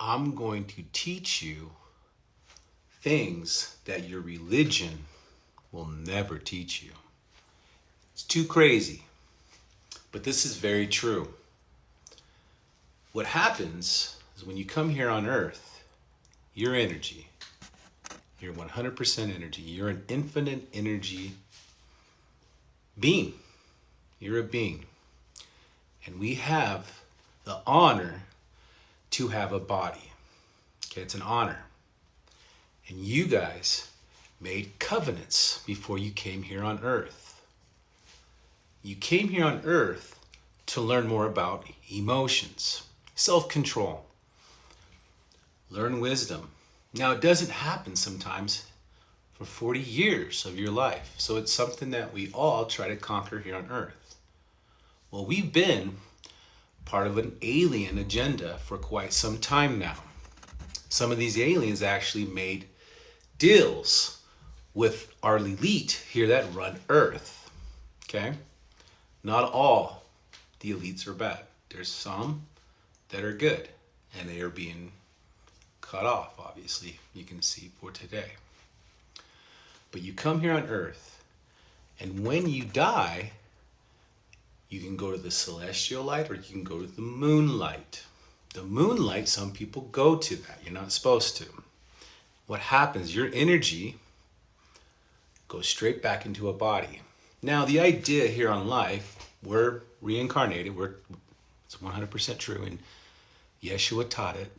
I'm going to teach you things that your religion will never teach you. It's too crazy, but this is very true. What happens is when you come here on earth, your energy, you're 100% energy. You're an infinite energy being. You're a being. And we have the honor to have a body. Okay, it's an honor. And you guys made covenants before you came here on earth. You came here on earth to learn more about emotions, self-control, learn wisdom. Now, it doesn't happen sometimes for 40 years of your life. So it's something that we all try to conquer here on earth. Well, we've been part of an alien agenda for quite some time now. Some of these aliens actually made deals with our elite here that run Earth. Okay? Not all the elites are bad. There's some that are good, and they are being cut off, obviously, you can see for today. But you come here on Earth, and when you die, you can go to the celestial light or you can go to the moonlight. The moonlight, some people go to that. You're not supposed to. What happens, your energy goes straight back into a body. Now, the idea here on life, we're reincarnated. It's 100% true, and Yeshua taught it.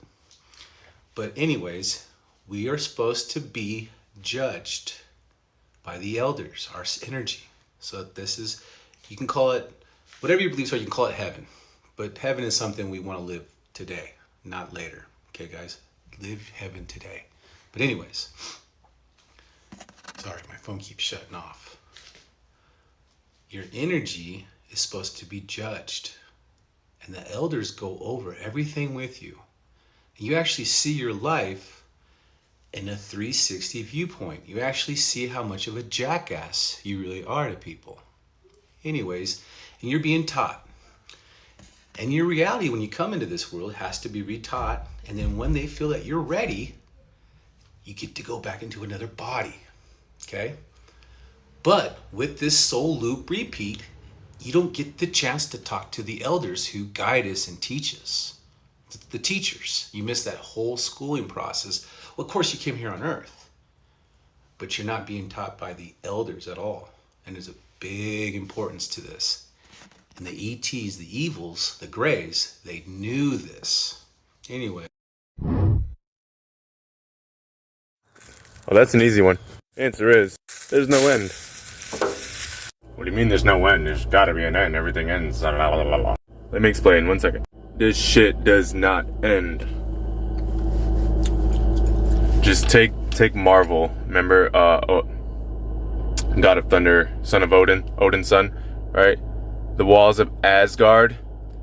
But anyways, we are supposed to be judged by the elders, our energy. So this is, you can call it, whatever your beliefs are, you can call it heaven. But heaven is something we want to live today, not later. Okay, guys? Live heaven today. But anyways, sorry, my phone keeps shutting off. Your energy is supposed to be judged. And the elders go over everything with you. And you actually see your life in a 360 viewpoint. You actually see how much of a jackass you really are to people. Anyways, and you're being taught. And your reality when you come into this world has to be retaught. And then when they feel that you're ready, you get to go back into another body. Okay? But with this soul loop repeat, you don't get the chance to talk to the elders who guide us and teach us. The teachers. You miss that whole schooling process. Well, of course, you came here on earth, but you're not being taught by the elders at all. And there's a big importance to this. And the ETs, the evils, the grays, they knew this. Anyway. Well, that's an easy one. Answer is, there's no end. What do you mean there's no end? There's gotta be an end. Everything ends. Let me explain, 1 second. This shit does not end. Just take Marvel. Remember, God of Thunder, son of Odin, Odin's son, right? The walls of Asgard.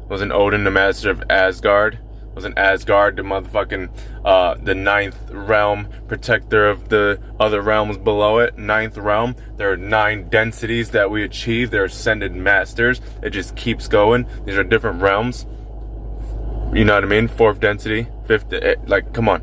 Wasn't Odin the master of Asgard? Wasn't Asgard the motherfucking, the ninth realm, protector of the other realms below it? Ninth realm. There are 9 densities that we achieve. They're ascended masters. It just keeps going. These are different realms. You know what I mean? 4th density, 5th, like, come on.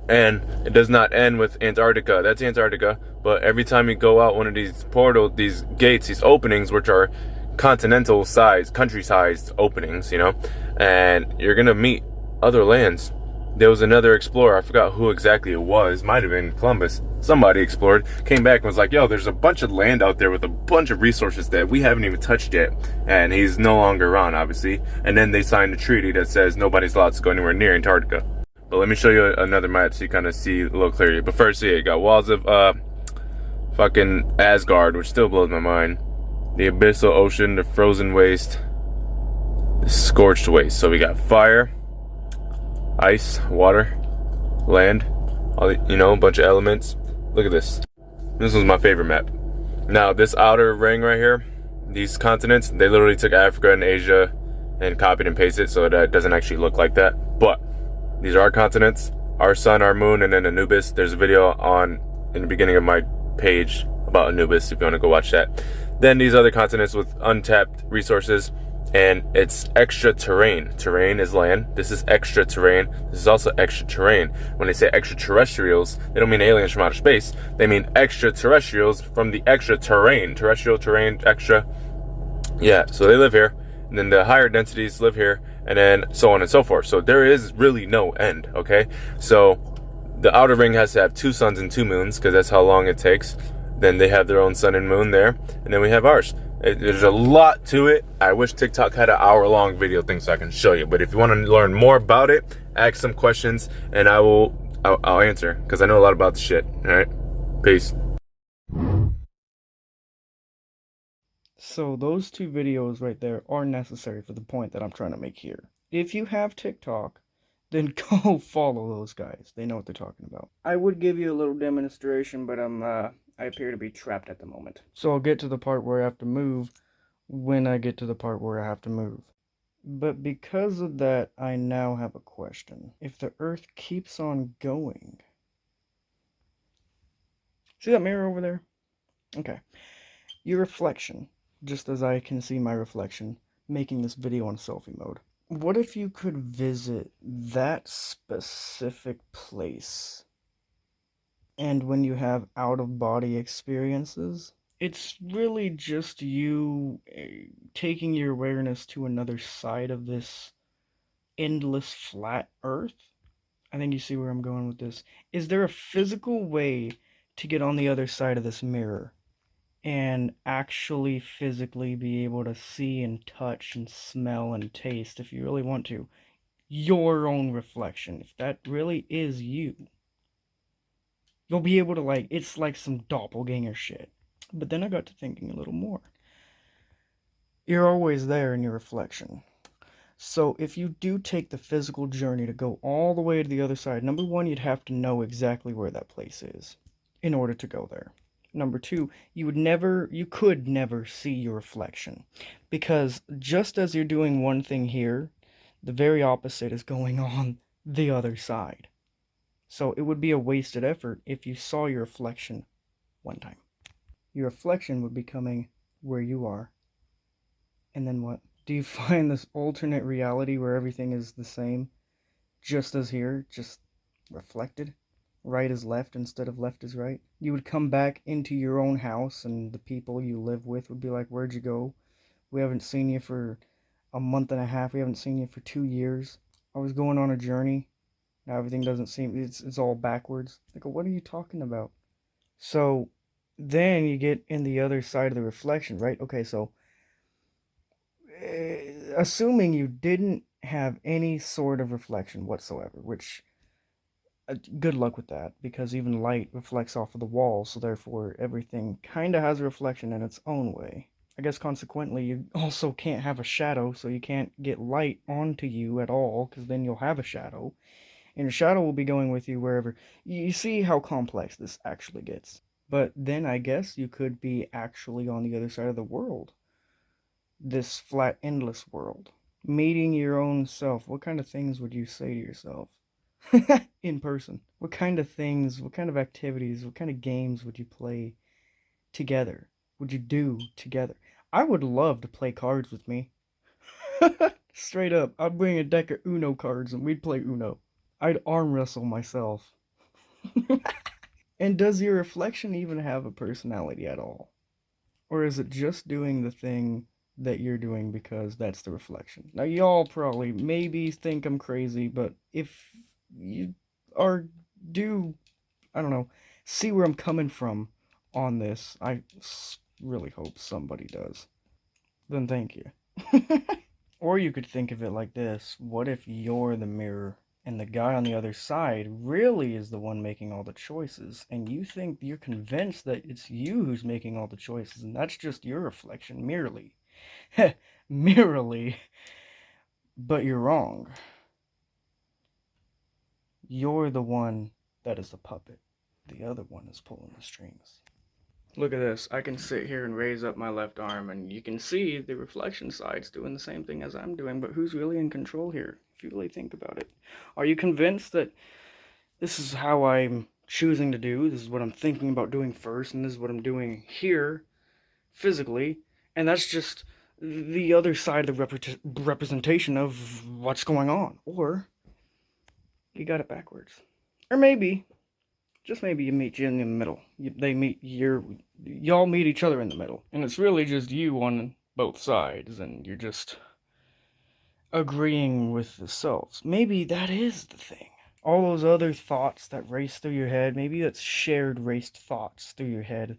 And it does not end with Antarctica. That's Antarctica. But every time you go out one of these portals, these gates, these openings, which are continental size, country-sized openings, you know, and you're gonna meet other lands. There was another explorer, I forgot who exactly it was, might have been Columbus. Somebody explored, came back and was like, yo, there's a bunch of land out there with a bunch of resources that we haven't even touched yet. And he's no longer around, obviously. And then they signed a treaty that says nobody's allowed to go anywhere near Antarctica. But let me show you another map so you kind of see a little clearly. But first, yeah, you got walls of fucking Asgard, which still blows my mind. The abyssal ocean, the frozen waste, the scorched waste. So we got fire, ice, water, land, all the, you know, a bunch of elements. Look at this. This was my favorite map. Now, this outer ring right here, these continents, they literally took Africa and Asia and copied and pasted, so it doesn't actually look like that. But these are our continents, our sun, our moon, and then Anubis. There's a video in the beginning of my page about Anubis if you want to go watch that. Then these other continents with untapped resources, and it's extra terrain. Terrain is land. This is extra terrain. This is also extra terrain. When they say extraterrestrials, they don't mean aliens from outer space. They mean extraterrestrials from the extra terrain. Terrestrial terrain, extra. Yeah, so they live here, and then the higher densities live here, and then so on and so forth. So there is really no end, okay? So the outer ring has to have 2 suns and 2 moons, because that's how long it takes. Then they have their own sun and moon there, and then we have ours. There's a lot to it. I wish TikTok had an hour-long video thing so I can show you. But if you want to learn more about it, ask some questions, and I'll answer, because I know a lot about the shit. All right, peace. So those 2 videos right there are necessary for the point that I'm trying to make here. If you have TikTok, then go follow those guys. They know what they're talking about. I would give you a little demonstration, but I appear to be trapped at the moment. So I'll get to the part where I have to move when I get to the part where I have to move. But because of that, I now have a question. If the Earth keeps on going... See that mirror over there? Okay. Your reflection, just as I can see my reflection, making this video on selfie mode. What if you could visit that specific place? And when you have out-of-body experiences, it's really just you taking your awareness to another side of this endless flat Earth. I think you see where I'm going with this. Is there a physical way to get on the other side of this mirror and actually physically be able to see and touch and smell and taste, if you really want to, your own reflection? If that really is you, you'll be able to, like, it's like some doppelganger shit. But then I got to thinking a little more. You're always there in your reflection. So if you do take the physical journey to go all the way to the other side, number one, you'd have to know exactly where that place is in order to go there. Number two, you could never see your reflection, because just as you're doing one thing here, the very opposite is going on the other side. So it would be a wasted effort if you saw your reflection one time. Your reflection would be coming where you are. And then what? Do you find this alternate reality where everything is the same, just as here, just reflected? Right is left instead of left is right. You would come back into your own house, and the people you live with would be like, where'd you go? We haven't seen you for a month and a half. We haven't seen you for 2 years. I was going on a journey. Now everything doesn't seem, it's all backwards. Like, what are you talking about? So then you get in the other side of the reflection, right? Okay, so assuming you didn't have any sort of reflection whatsoever, which... good luck with that, because even light reflects off of the wall, so therefore everything kind of has a reflection in its own way. I guess consequently you also can't have a shadow, so you can't get light onto you at all, because then you'll have a shadow, and your shadow will be going with you wherever. You see how complex this actually gets. But then I guess you could be actually on the other side of the world. This flat, endless world. Meeting your own self. What kind of things would you say to yourself? In person? What kind of things, what kind of activities, what kind of games would you play together? Would you do together? I would love to play cards with me. Straight up, I'd bring a deck of Uno cards and we'd play Uno. I'd arm wrestle myself. And does your reflection even have a personality at all? Or is it just doing the thing that you're doing because that's the reflection? Now, y'all probably maybe think I'm crazy, but if you I don't know, see where I'm coming from on this, I really hope somebody does. Then thank you. Or you could think of it like this: what if you're the mirror and the guy on the other side really is the one making all the choices, and you're convinced that it's you who's making all the choices, and that's just your reflection, merely. Merely. But you're wrong. You're the one that is the puppet. The other one is pulling the strings. Look at this. I can sit here and raise up my left arm, and you can see the reflection side's doing the same thing as I'm doing, but who's really in control here, if you really think about it? Are you convinced that this is how I'm choosing to do, this is what I'm thinking about doing first, and this is what I'm doing here, physically, and that's just the other side of the representation of what's going on. Or you got it backwards. Or maybe, just maybe you meet you in the middle. Y'all meet each other in the middle. And it's really just you on both sides, and you're just agreeing with the selves. Maybe that is the thing. All those other thoughts that race through your head, maybe that's shared raced thoughts through your head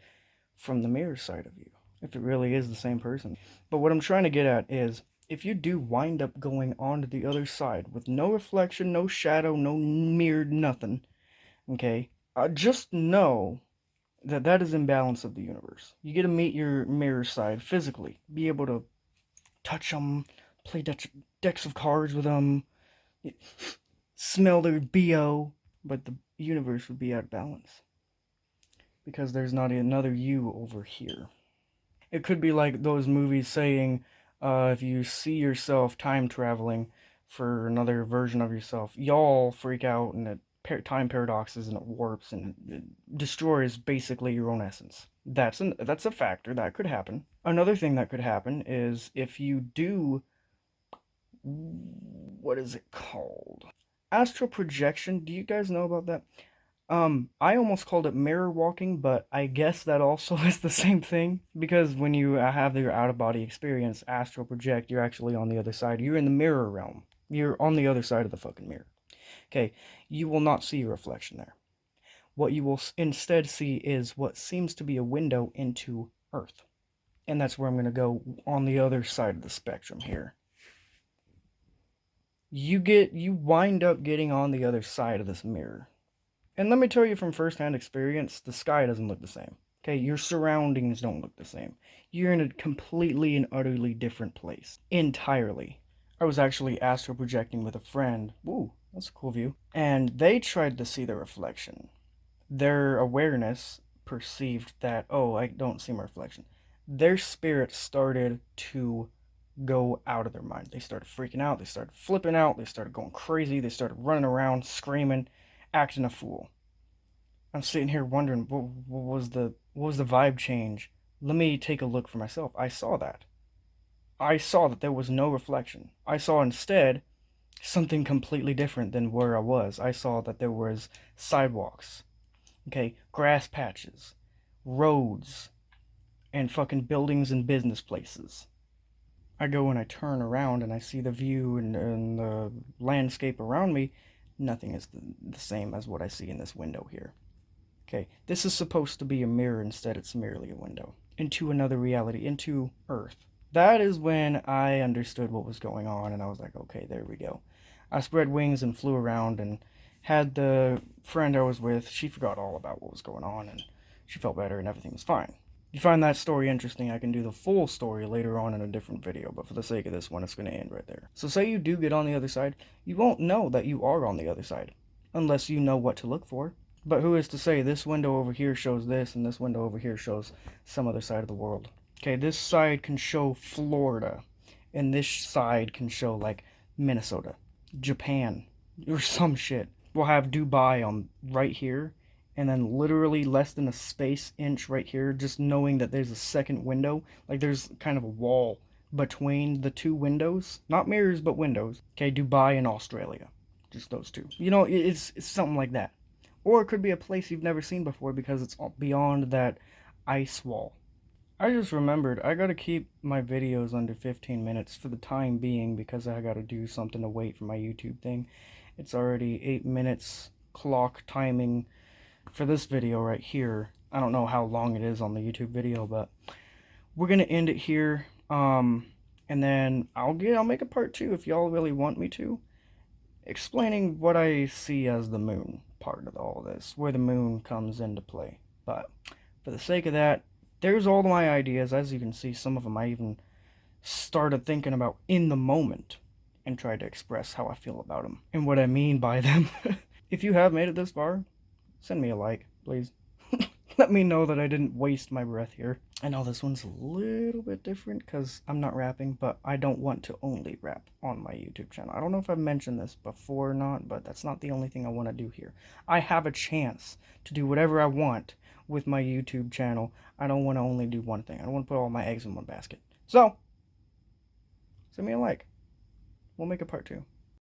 from the mirror side of you, if it really is the same person. But what I'm trying to get at is, if you do wind up going on to the other side with no reflection, no shadow, no mirror, nothing, okay, just know that that is imbalance of the universe. You get to meet your mirror side physically, be able to touch them, play decks of cards with them, smell their BO, but the universe would be out of balance because there's not another you over here. It could be like those movies saying, if you see yourself time traveling for another version of yourself, y'all freak out and it time paradoxes and it warps and it destroys basically your own essence. That's a factor that could happen. Another thing that could happen is if you do, what is it called? Astral projection. Do you guys know about that? I almost called it mirror walking, but I guess that also is the same thing, because when you have your out-of-body experience, astral project, you're actually on the other side. You're in the mirror realm. You're on the other side of the fucking mirror. Okay, you will not see your reflection there. What you will instead see is what seems to be a window into Earth. And that's where I'm going to go, on the other side of the spectrum here. You wind up getting on the other side of this mirror. And let me tell you from first-hand experience, the sky doesn't look the same. Okay, your surroundings don't look the same. You're in a completely and utterly different place. Entirely. I was actually astral projecting with a friend. Ooh, that's a cool view. And they tried to see the reflection. Their awareness perceived that, oh, I don't see my reflection. Their spirit started to go out of their mind. They started freaking out. They started flipping out. They started going crazy. They started running around, screaming, acting a fool. I'm sitting here wondering, what was the vibe change? Let me take a look for myself. I saw that. I saw that there was no reflection. I saw instead something completely different than where I was. I saw that there was sidewalks, okay, grass patches, roads, and fucking buildings and business places. I go and I turn around and I see the view and the landscape around me. Nothing is the same as what I see in this window here. Okay, this is supposed to be a mirror, instead it's merely a window into another reality, into Earth. That is when I understood what was going on, and I was like, okay, there we go. I spread wings and flew around and had the friend I was with, she forgot all about what was going on, and she felt better and everything was fine. If you find that story interesting, I can do the full story later on in a different video, but for the sake of this one, it's going to end right there. So say you do get on the other side, you won't know that you are on the other side, unless you know what to look for. But who is to say this window over here shows this, and this window over here shows some other side of the world? Okay, this side can show Florida, and this side can show, like, Minnesota, Japan, or some shit. We'll have Dubai on right here, and then literally less than a space inch right here, just knowing that there's a second window, like there's kind of a wall between the two windows. Not mirrors, but windows. Okay, Dubai and Australia. Just those two. You know, it's something like that. Or it could be a place you've never seen before because it's beyond that ice wall. I just remembered, I gotta keep my videos under 15 minutes for the time being because I gotta do something to wait for my YouTube thing. It's already 8 minutes clock timing for this video right here. I don't know how long it is on the YouTube video, but we're gonna end it here. And then I'll make a part 2 if y'all really want me to, explaining what I see as the moon part of all this, where the moon comes into play. But for the sake of that, there's all my ideas. As you can see, some of them I even started thinking about in the moment and tried to express how I feel about them and what I mean by them. If you have made it this far, send me a like, please. Let me know that I didn't waste my breath here. I know this one's a little bit different because I'm not rapping, but I don't want to only rap on my YouTube channel. I don't know if I've mentioned this before or not, but that's not the only thing I want to do here. I have a chance to do whatever I want with my YouTube channel. I don't want to only do one thing. I don't want to put all my eggs in one basket. So, Send me a like. We'll make a part 2.